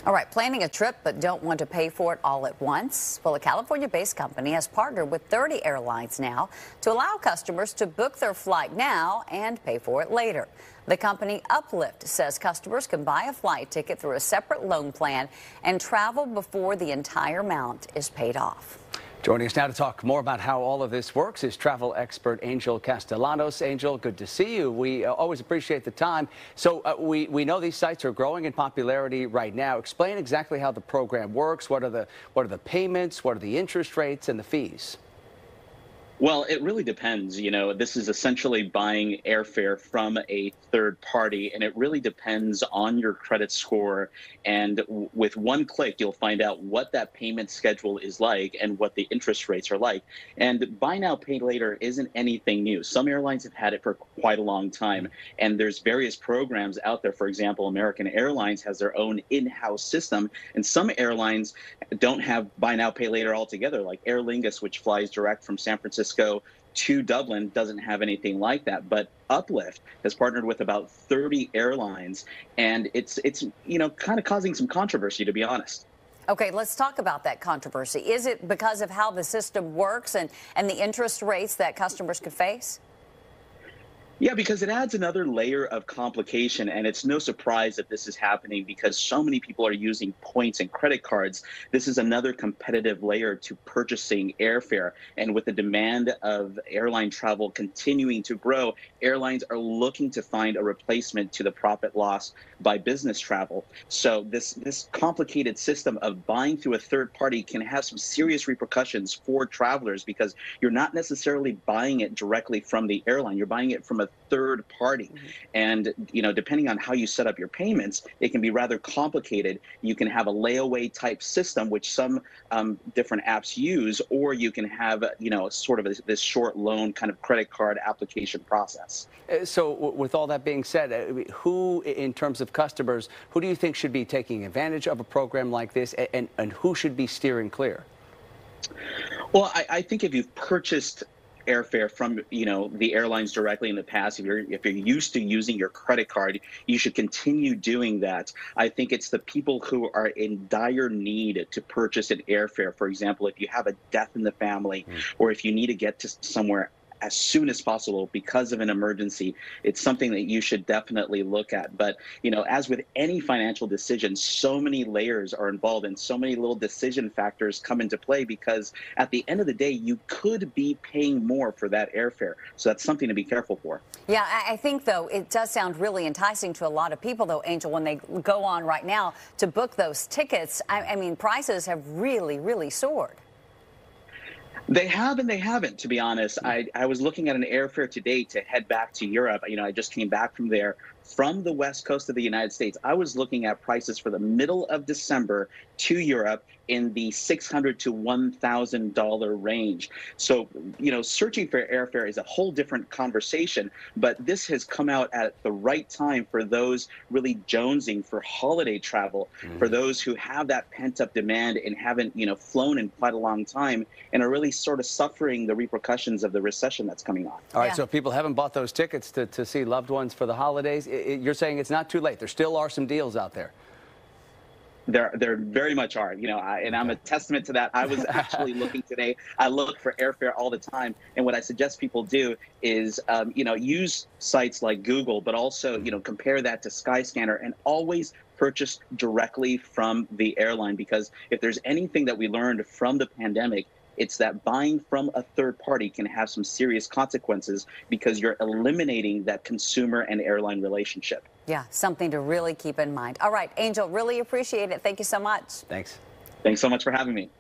All right, planning a trip but don't want to pay for it all at once? Well, a California-based company has partnered with 30 airlines now to allow customers to book their flight now and pay for it later. The company Uplift says customers can buy a flight ticket through a separate loan plan and travel before the entire amount is paid off. Joining us now to talk more about how all of this works is travel expert Angel Castellanos. Angel, good to see you. We always appreciate the time. So we know these sites are growing in popularity right now. Explain exactly how the program works. What are the payments? What are the interest rates and the fees? Well, it really depends. This is essentially buying airfare from a third party, and it really depends on your credit score. And with one click, you'll find out what that payment schedule is like and what the interest rates are like. And buy now, pay later isn't anything new. Some airlines have had it for quite a long time, and there's various programs out there. For example, American Airlines has their own in-house system, and some airlines don't have buy now, pay later altogether, like Aer Lingus, which flies direct from San Francisco to Dublin, doesn't have anything like that. But Uplift has partnered with about 30 airlines, and it's kind of causing some controversy, to be honest. Okay, let's talk about that controversy. Is it because of how the system works and the interest rates that customers could face? Yeah, because it adds another layer of complication, and it's no surprise that this is happening because so many people are using points and credit cards. This is another competitive layer to purchasing airfare, and with the demand of airline travel continuing to grow, airlines are looking to find a replacement to the profit loss by business travel. So this complicated system of buying through a third party can have some serious repercussions for travelers because you're not necessarily buying it directly from the airline. You're buying it from a third party. And, depending on how you set up your payments, it can be rather complicated. You can have a layaway type system, which some different apps use, or you can have, sort of this short loan kind of credit card application process. So with all that being said, who, in terms of customers, who do you think should be taking advantage of a program like this, and who should be steering clear? Well, I think if you've purchased airfare from the airlines directly in the past, if you're used to using your credit card, you should continue doing that. I think it's the people who are in dire need to purchase an airfare. For example, if you have a death in the family, or if you need to get to somewhere as soon as possible because of an emergency, it's something that you should definitely look at. But, as with any financial decision, so many layers are involved and so many little decision factors come into play because at the end of the day, you could be paying more for that airfare. So that's something to be careful for. Yeah, I think, though, it does sound really enticing to a lot of people, though, Angel, when they go on right now to book those tickets. I mean, prices have really, really soared. They have and they haven't, to be honest. I was looking at an airfare today to head back to Europe. I just came back from there, from the west coast of the United States. I was looking at prices for the middle of December to Europe in the $600 to $1,000 range. So, searching for airfare is a whole different conversation, but this has come out at the right time for those really jonesing for holiday travel, for those who have that pent-up demand and haven't, flown in quite a long time and are really sort of suffering the repercussions of the recession that's coming on. All right, so if people haven't bought those tickets to see loved ones for the holidays, you're saying it's not too late. There still are some deals out there. There very much are, and I'm a testament to that. I was actually looking today. I look for airfare all the time. And what I suggest people do is, use sites like Google, but also, compare that to Skyscanner and always purchase directly from the airline. Because if there's anything that we learned from the pandemic, it's that buying from a third party can have some serious consequences because you're eliminating that consumer and airline relationship. Yeah, something to really keep in mind. All right, Angel, really appreciate it. Thank you so much. Thanks. Thanks so much for having me.